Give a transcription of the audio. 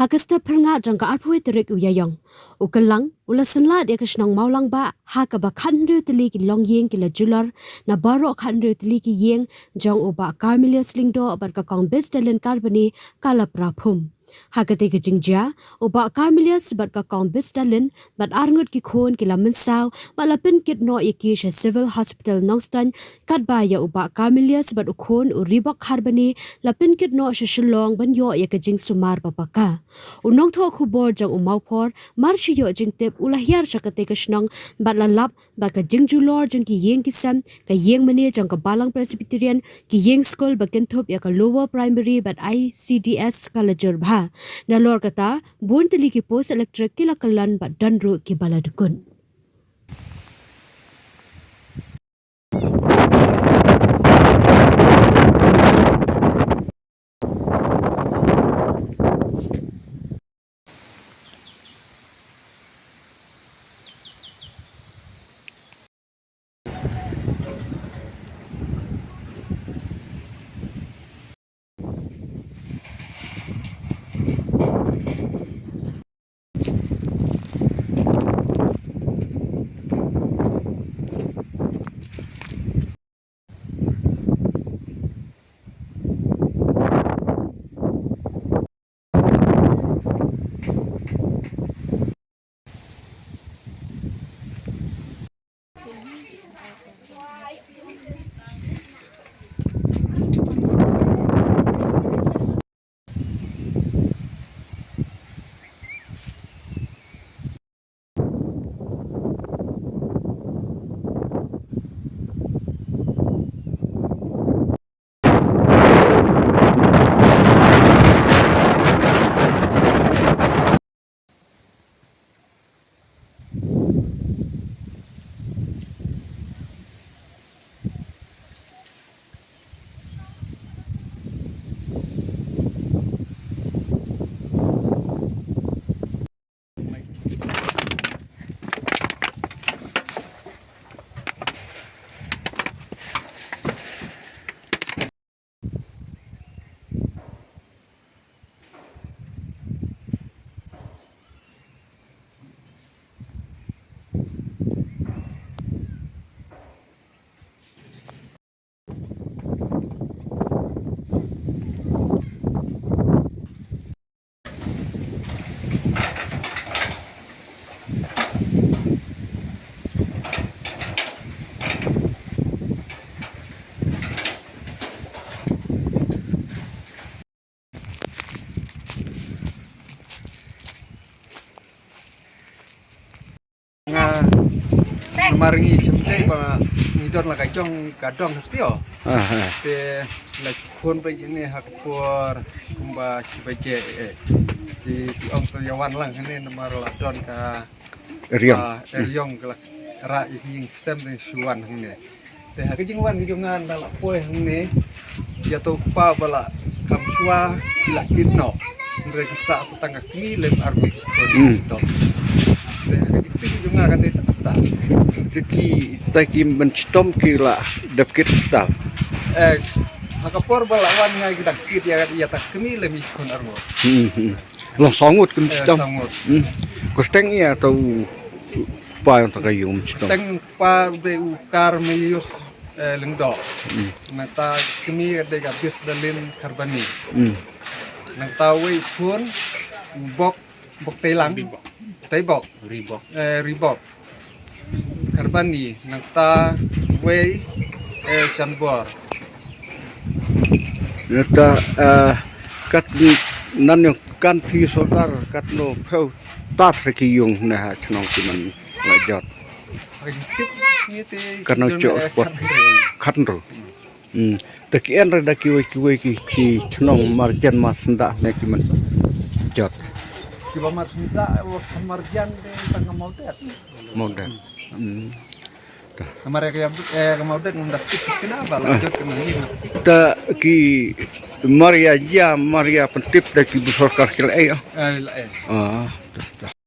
Hakasta pernga jangka arpui terik uyayong. Kyllang ula Syllad ya kesnang Mawlangbah hakaba khanru tili ki long ïing ki la julor na baro khanru tili ki ïing jong uba karmilius lingdo abar ka kong bis dalin karbani kala prapum. Hakati ke jingja uba karmilius bat ka kong bis dalin bat arngut ki khon ki la mynsaw malapin kit no iki she civil hospital nongstan kat ba ya uba karmilius bat ukhon uribok karbani lapin kit no she shilong ban yo ya ke jing sumar papaka. Unong tho khubor jong umawphor marshi yo jing tep ulahyar shakate kesnang bat lalap ba ka jing julor jing ki ïing ki sam ka ïing mane jong ka balang presbyterian ki ïing school ba kenthop ya ka lower primary bat ICDS kalajur bha na lor kata bun tili ki post electric kila kalan bat danru ki baladukun. Mari cemte ba ngidor la kajong kadong sio. Te la kon ba ini hakpor kumba sibaje di ong to yawan lang ini nomor la don ka riong la ra ing stem ni suan ini. Te hakijing wan gijongan la poe ini ya to pa bala kam sua la kitno rekisa setengah kili lem arbi to. Te hakijing gijongan kan itu Taki menctom kila dapkit stal. Hakapor balawan nga gidakit ya tak kemi lemi kon armo. Long songut kem stom. Sangot. Kosteng ya atau pa yang takayum stom. Teng pa be ukar meyus lengdo. Nata kemi de gabis dalin karbani. Nata we pun bok Kyllang. Taibok. Ribok. Karbani nangta way sambor Nata kat nan yung kan pi solar kat no peu tat rekiyong na chnong kiman lajot tip ngiti karena cok pot khanro takian rada kiwe ki chnong marjan masnda na kiman jot kiba marsinda marjan de tang maudet Kemarin kemudian ngundak kenapa lanjut kembali ta ki Maria pentip da ki besar karkel